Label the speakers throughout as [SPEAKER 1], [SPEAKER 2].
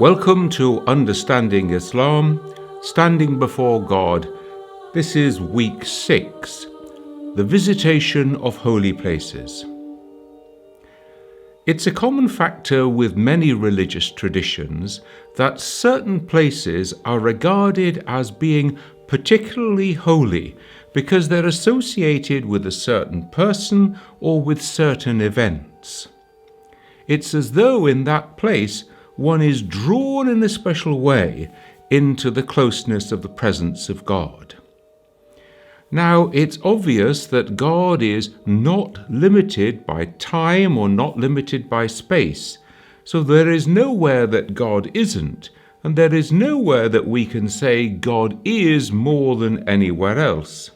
[SPEAKER 1] Welcome to Understanding Islam, Standing Before God. This is week 6, the visitation of holy places. It's a common factor with many religious traditions that certain places are regarded as being particularly holy because they're associated with a certain person or with certain events. It's as though in that place one is drawn in a special way into the closeness of the presence of God. Now, it's obvious that God is not limited by time or not limited by space, so there is nowhere that God isn't, and there is nowhere that we can say God is more than anywhere else.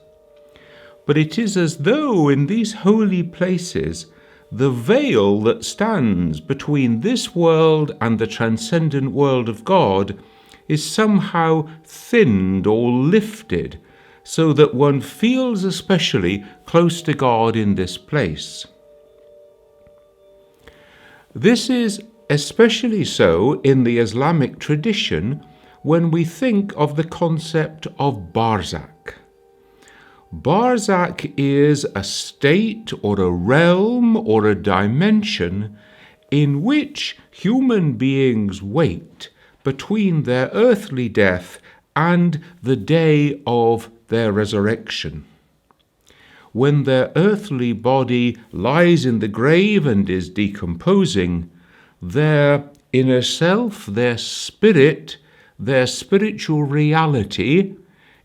[SPEAKER 1] But it is as though in these holy places, the veil that stands between this world and the transcendent world of God is somehow thinned or lifted, so that one feels especially close to God in this place. This is especially so in the Islamic tradition when we think of the concept of barzakh. Barzakh is a state or a realm or a dimension in which human beings wait between their earthly death and the day of their resurrection. When their earthly body lies in the grave and is decomposing, their inner self, their spirit, their spiritual reality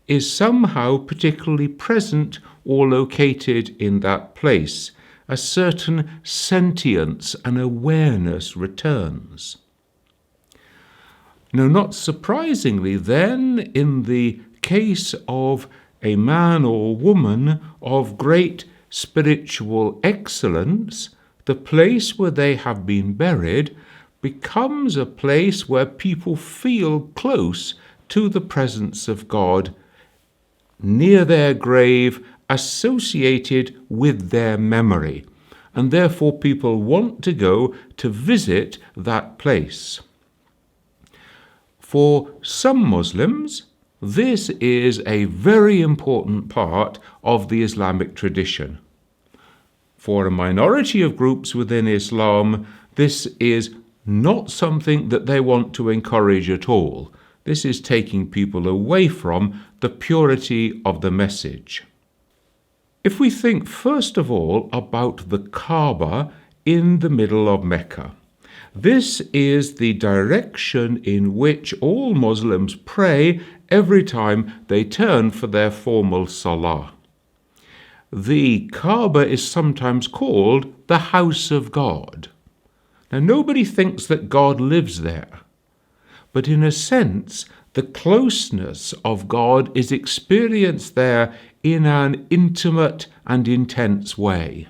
[SPEAKER 1] is somehow particularly present or located in that place. A certain sentience and awareness returns. Now, not surprisingly then, in the case of a man or woman of great spiritual excellence, the place where they have been buried becomes a place where people feel close to the presence of God, near their grave, associated with their memory, and therefore people want to go to visit that place. For some Muslims, this is a very important part of the Islamic tradition. For a minority of groups within Islam, this is not something that they want to encourage at all. This is taking people away from the purity of the message. If we think first of all about the Kaaba in the middle of Mecca, this is the direction in which all Muslims pray every time they turn for their formal salah. The Kaaba is sometimes called the house of God. Now, nobody thinks that God lives there, but in a sense, the closeness of God is experienced there in an intimate and intense way.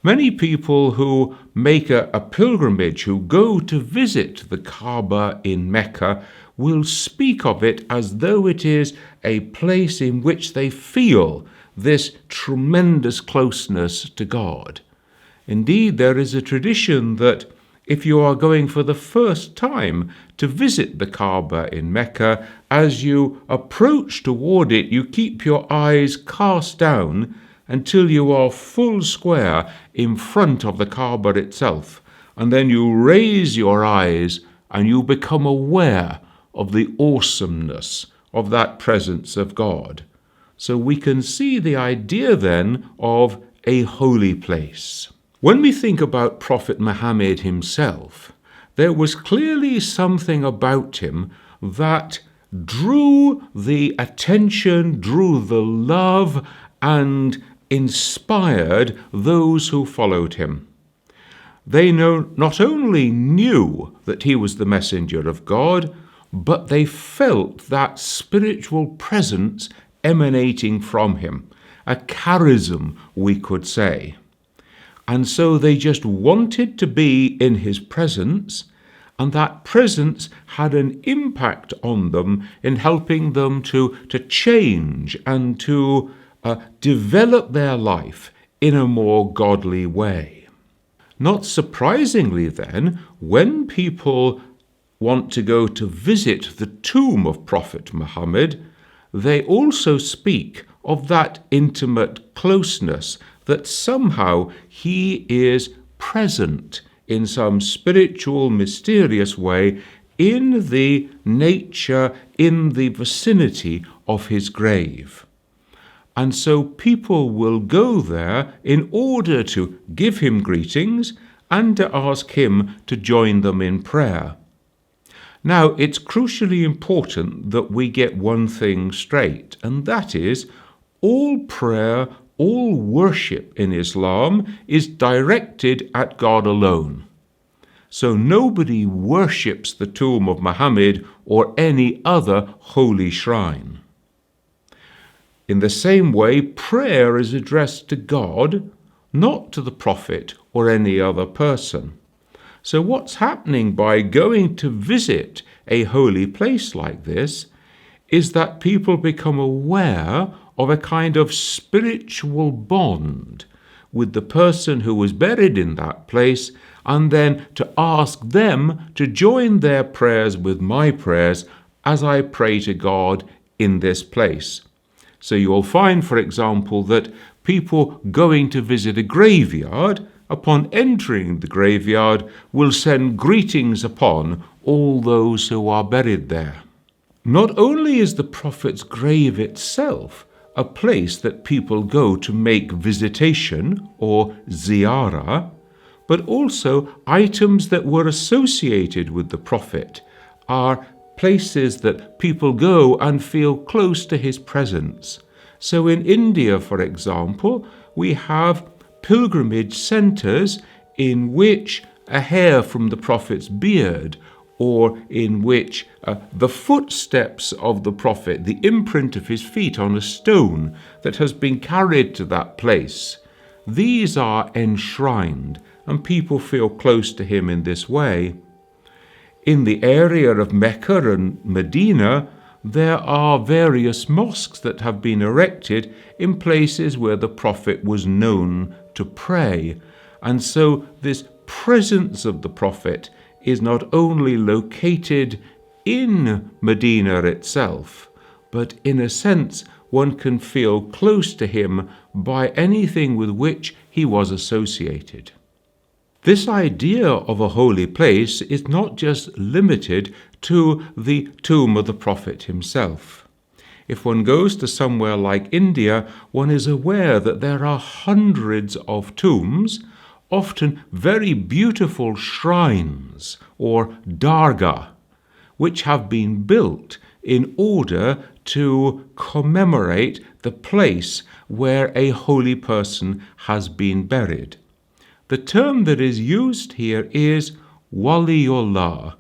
[SPEAKER 1] Many people who make a pilgrimage, who go to visit the Kaaba in Mecca, will speak of it as though it is a place in which they feel this tremendous closeness to God. Indeed, there is a tradition that if you are going for the first time to visit the Kaaba in Mecca, as you approach toward it, you keep your eyes cast down until you are full square in front of the Kaaba itself. And then you raise your eyes and you become aware of the awesomeness of that presence of God. So we can see the idea then of a holy place. When we think about Prophet Muhammad himself, there was clearly something about him that drew the attention, drew the love, and inspired those who followed him. They not only knew that he was the messenger of God, but they felt that spiritual presence emanating from him, a charism, we could say. And so they just wanted to be in his presence, and that presence had an impact on them in helping them to change and to develop their life in a more godly way. Not surprisingly then, when people want to go to visit the tomb of Prophet Muhammad, they also speak of that intimate closeness, that somehow he is present in some spiritual, mysterious way in the nature, in the vicinity of his grave. And so people will go there in order to give him greetings and to ask him to join them in prayer. Now, it's crucially important that we get one thing straight, and that is all prayer, all worship in Islam is directed at God alone. So nobody worships the tomb of Muhammad or any other holy shrine. In the same way, prayer is addressed to God, not to the Prophet or any other person. So what's happening by going to visit a holy place like this is that people become aware of a kind of spiritual bond with the person who was buried in that place, and then to ask them to join their prayers with my prayers as I pray to God in this place. So you'll find, for example, that people going to visit a graveyard, upon entering the graveyard, will send greetings upon all those who are buried there. Not only is the Prophet's grave itself a place that people go to make visitation or ziyarah, but also items that were associated with the Prophet are places that people go and feel close to his presence. So in India, for example, we have pilgrimage centers in which a hair from the Prophet's beard, or in which the footsteps of the Prophet, the imprint of his feet on a stone that has been carried to that place, these are enshrined and people feel close to him in this way. In the area of Mecca and Medina, there are various mosques that have been erected in places where the Prophet was known to pray. And so this presence of the Prophet is not only located in Medina itself, but in a sense one can feel close to him by anything with which he was associated. This idea of a holy place is not just limited to the tomb of the Prophet himself. If one goes to somewhere like India, one is aware that there are hundreds of tombs, often very beautiful shrines or dargah, which have been built in order to commemorate the place where a holy person has been buried. The term that is used here is waliullah,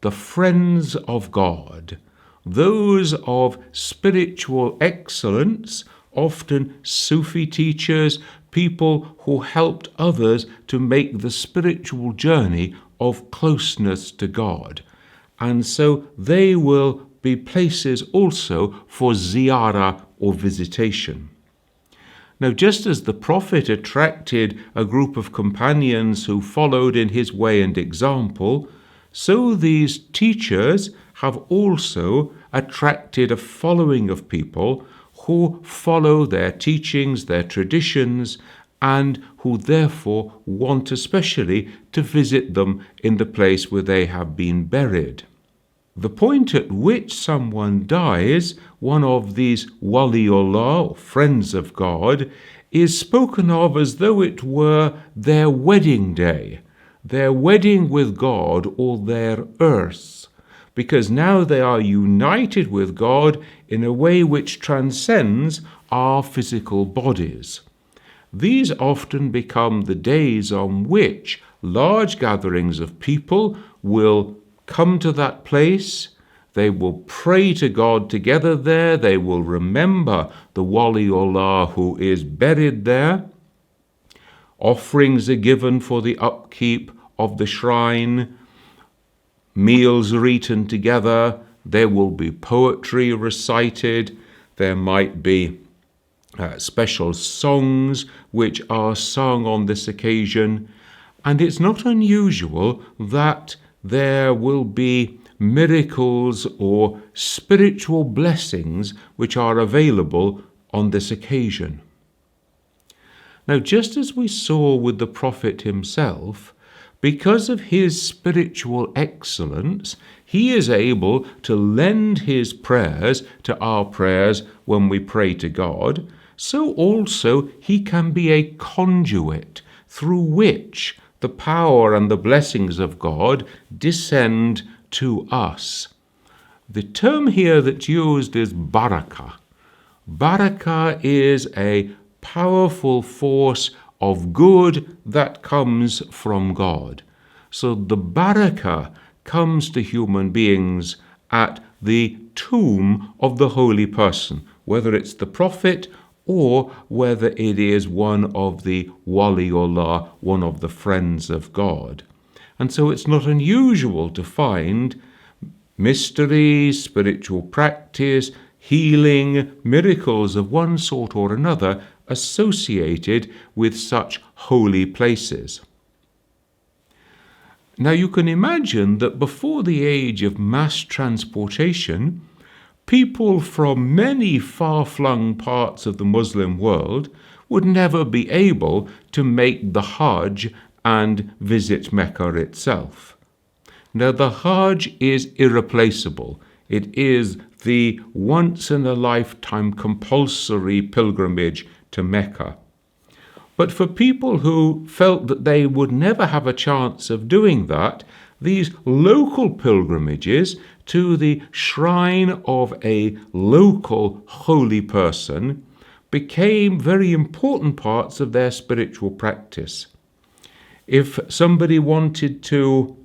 [SPEAKER 1] the friends of God, those of spiritual excellence, often Sufi teachers, people who helped others to make the spiritual journey of closeness to God. And so they will be places also for ziyarah or visitation. Now, just as the Prophet attracted a group of companions who followed in his way and example, so these teachers have also attracted a following of people who follow their teachings, their traditions, and who therefore want especially to visit them in the place where they have been buried. The point at which someone dies, one of these waliullah, or friends of God, is spoken of as though it were their wedding day, their wedding with God, or their earth, because now they are united with God in a way which transcends our physical bodies. These often become the days on which large gatherings of people will come to that place. They will pray to God together there. They will remember the waliullah who is buried there. Offerings are given for the upkeep of the shrine. Meals are eaten together. There will be poetry recited. There might be special songs which are sung on this occasion. And it's not unusual that there will be miracles or spiritual blessings which are available on this occasion. Now, just as we saw with the prophet himself, because of his spiritual excellence, he is able to lend his prayers to our prayers when we pray to God, so also he can be a conduit through which the power and the blessings of God descend to us. The term here that's used is barzakh. Barzakh is a powerful force of good that comes from God. So the barzakh comes to human beings at the tomb of the holy person, whether it's the prophet or whether it is one of the waliullah, one of the friends of God. And so it's not unusual to find mysteries, spiritual practice, healing, miracles of one sort or another associated with such holy places. Now you can imagine that before the age of mass transportation, people from many far-flung parts of the Muslim world would never be able to make the Hajj and visit Mecca itself. Now the Hajj is irreplaceable. It is the once-in-a-lifetime compulsory pilgrimage to Mecca. But for people who felt that they would never have a chance of doing that, these local pilgrimages to the shrine of a local holy person became very important parts of their spiritual practice. If somebody wanted to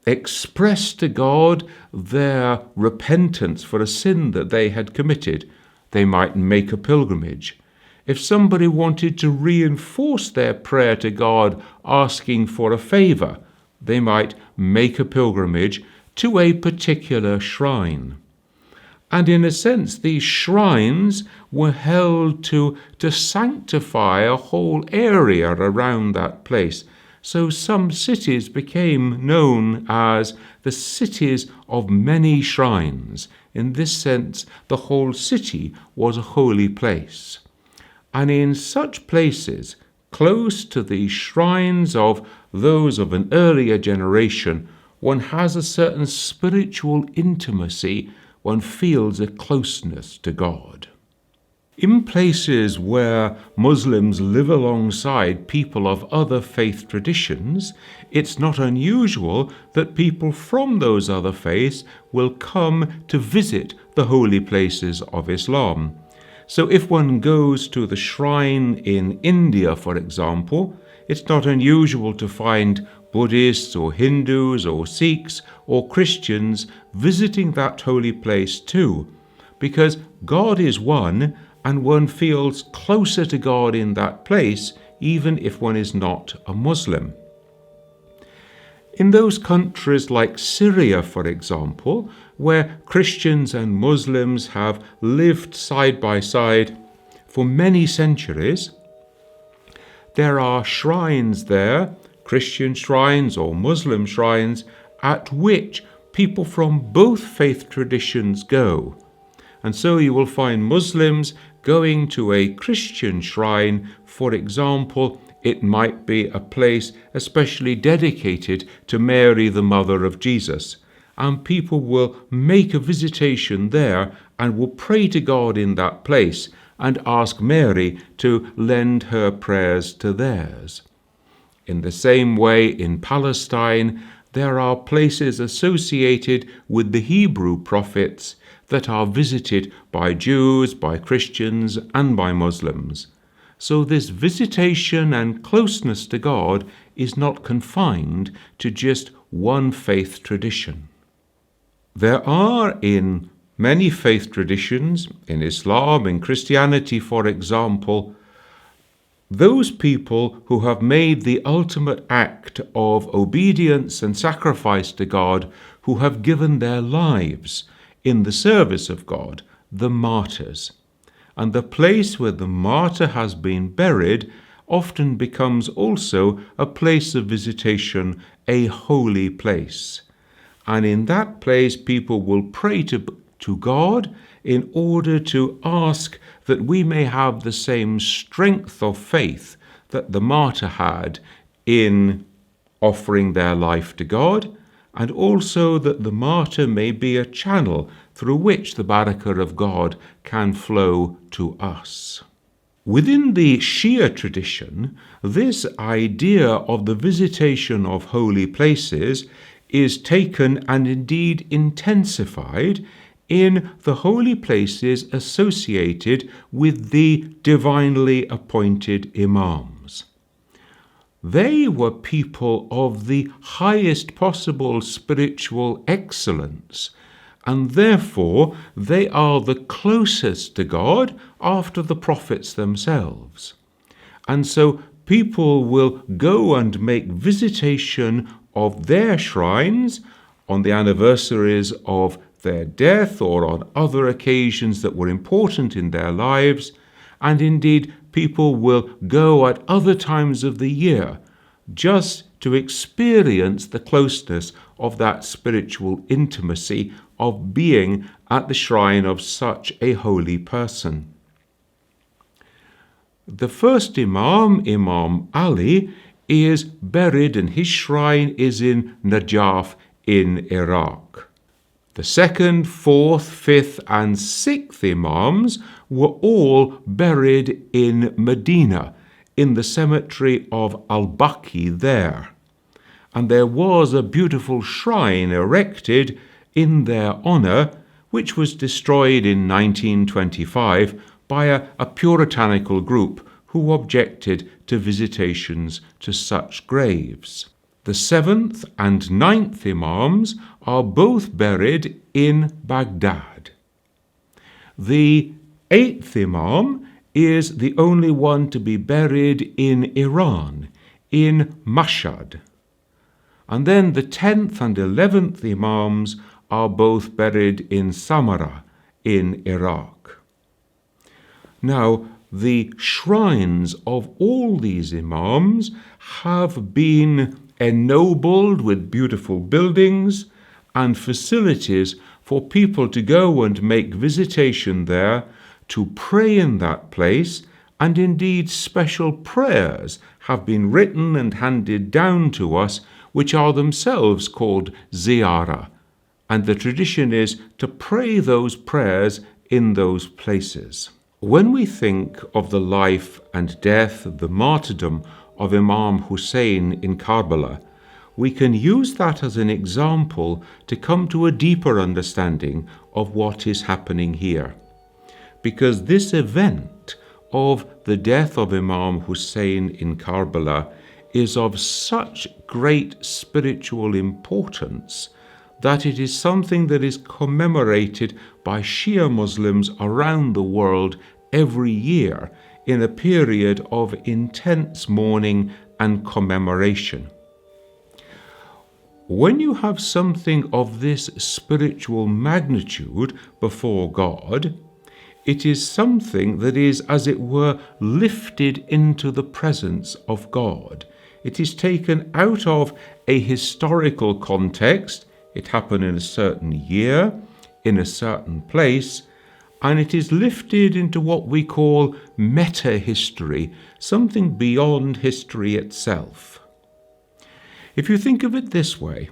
[SPEAKER 1] express to God their repentance for a sin that they had committed, they might make a pilgrimage. If somebody wanted to reinforce their prayer to God asking for a favor, they might make a pilgrimage to a particular shrine. And in a sense, these shrines were held to sanctify a whole area around that place. So some cities became known as the cities of many shrines. In this sense, the whole city was a holy place. And in such places, close to the shrines of those of an earlier generation, one has a certain spiritual intimacy, one feels a closeness to God. In places where Muslims live alongside people of other faith traditions, it's not unusual that people from those other faiths will come to visit the holy places of Islam. So if one goes to the shrine in India, for example, it's not unusual to find Buddhists or Hindus or Sikhs or Christians visiting that holy place too, because God is one and one feels closer to God in that place, even if one is not a Muslim. In those countries like Syria, for example, where Christians and Muslims have lived side by side for many centuries, there are shrines there, Christian shrines or Muslim shrines, at which people from both faith traditions go. And so you will find Muslims going to a Christian shrine, for example. It might be a place especially dedicated to Mary, the mother of Jesus. And people will make a visitation there and will pray to God in that place and ask Mary to lend her prayers to theirs. In the same way, in Palestine, there are places associated with the Hebrew prophets that are visited by Jews, by Christians, and by Muslims. So this visitation and closeness to God is not confined to just one faith tradition. There are in many faith traditions, in Islam, in Christianity, for example, those people who have made the ultimate act of obedience and sacrifice to God, who have given their lives in the service of God, the martyrs. And the place where the martyr has been buried often becomes also a place of visitation, a holy place. And in that place, people will pray to God in order to ask that we may have the same strength of faith that the martyr had in offering their life to God, and also that the martyr may be a channel through which the barakah of God can flow to us. Within the Shia tradition, this idea of the visitation of holy places is taken and indeed intensified in the holy places associated with the divinely appointed imams. They were people of the highest possible spiritual excellence, and therefore they are the closest to God after the prophets themselves. And so people will go and make visitation of their shrines on the anniversaries of their death or on other occasions that were important in their lives, and indeed people will go at other times of the year just to experience the closeness of that spiritual intimacy of being at the shrine of such a holy person. The first Imam, Imam Ali, is buried and his shrine is in Najaf in Iraq. The second, fourth, fifth and sixth Imams were all buried in Medina, in the cemetery of Al-Baqi there. And there was a beautiful shrine erected in their honour, which was destroyed in 1925 by a puritanical group who objected to visitations to such graves. The seventh and ninth Imams are both buried in Baghdad. The eighth Imam is the only one to be buried in Iran, in Mashhad. And then the 10th and 11th Imams are both buried in Samarra, in Iraq. Now, the shrines of all these Imams have been ennobled with beautiful buildings and facilities for people to go and make visitation there, to pray in that place, and indeed special prayers have been written and handed down to us, which are themselves called ziyarah, and the tradition is to pray those prayers in those places. When we think of the life and death, the martyrdom of Imam Hussein in Karbala, we can use that as an example to come to a deeper understanding of what is happening here. Because this event of the death of Imam Hussein in Karbala is of such great spiritual importance that it is something that is commemorated by Shia Muslims around the world every year in a period of intense mourning and commemoration. When you have something of this spiritual magnitude before God, it is something that is, as it were, lifted into the presence of God. It is taken out of a historical context. It happened in a certain year, in a certain place, and it is lifted into what we call meta-history, something beyond history itself. If you think of it this way,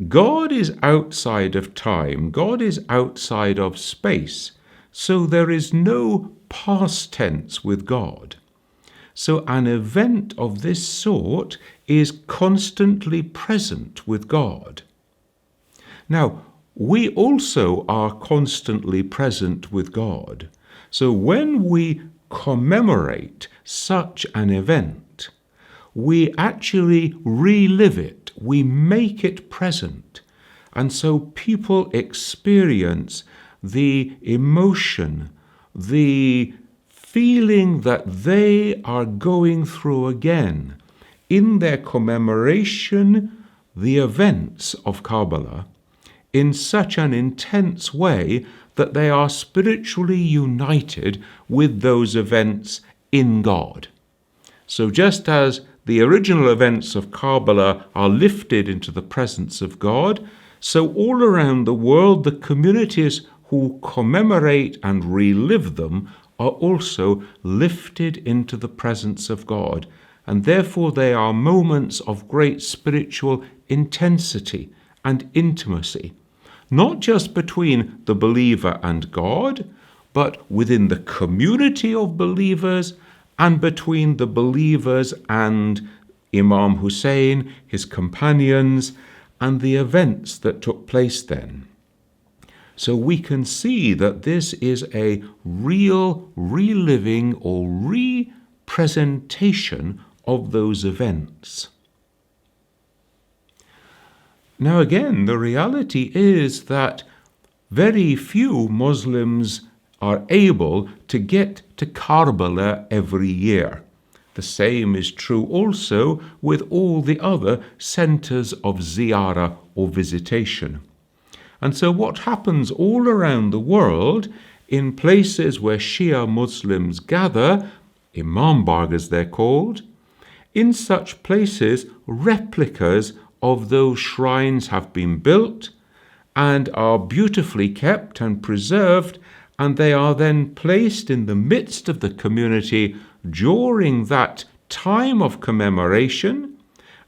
[SPEAKER 1] God is outside of time, God is outside of space, so there is no past tense with God. So an event of this sort is constantly present with God. Now, we also are constantly present with God. So when we commemorate such an event, we actually relive it, we make it present. And so people experience the emotion, the feeling that they are going through again in their commemoration, the events of Karbala, in such an intense way that they are spiritually united with those events in God. So just as the original events of Karbala are lifted into the presence of God, so all around the world the communities who commemorate and relive them are also lifted into the presence of God, and therefore they are moments of great spiritual intensity and intimacy, not just between the believer and God, but within the community of believers and between the believers and Imam Hussein, his companions, and the events that took place then. So we can see that this is a real reliving or representation of those events. Now again, the reality is that very few Muslims are able to get to Karbala every year. The same is true also with all the other centres of ziyarah or visitation. And so what happens all around the world in places where Shia Muslims gather, imam bargas they're called, in such places replicas of those shrines have been built and are beautifully kept and preserved, and they are then placed in the midst of the community during that time of commemoration.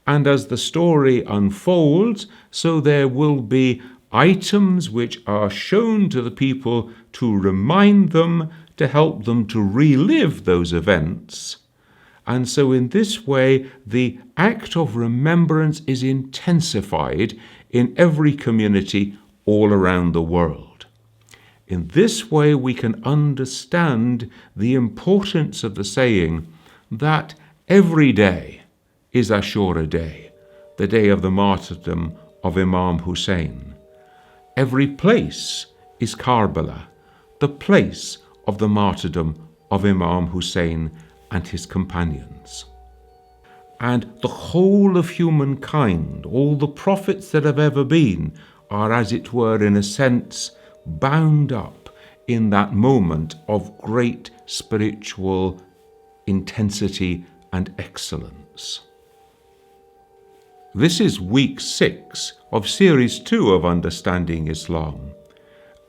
[SPEAKER 1] And as the story unfolds, so there will be items which are shown to the people to remind them, to help them to relive those events. And so in this way, the act of remembrance is intensified in every community all around the world. In this way, we can understand the importance of the saying that every day is Ashura Day, the day of the martyrdom of Imam Hussein. Every place is Karbala, the place of the martyrdom of Imam Hussein and his companions. And the whole of humankind, all the prophets that have ever been, are, as it were, in a sense, bound up in that moment of great spiritual intensity and excellence. This is week 6 of series 2 of Understanding Islam.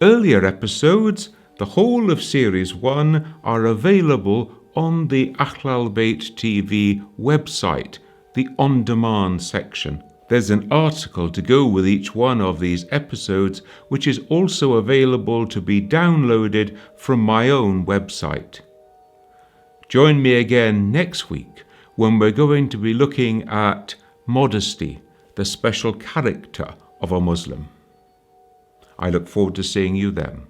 [SPEAKER 1] Earlier episodes, the whole of series 1, are available on the Ahlulbayt TV website, the on-demand section. There's an article to go with each one of these episodes, which is also available to be downloaded from my own website. Join me again next week when we're going to be looking at modesty, the special character of a Muslim. I look forward to seeing you then.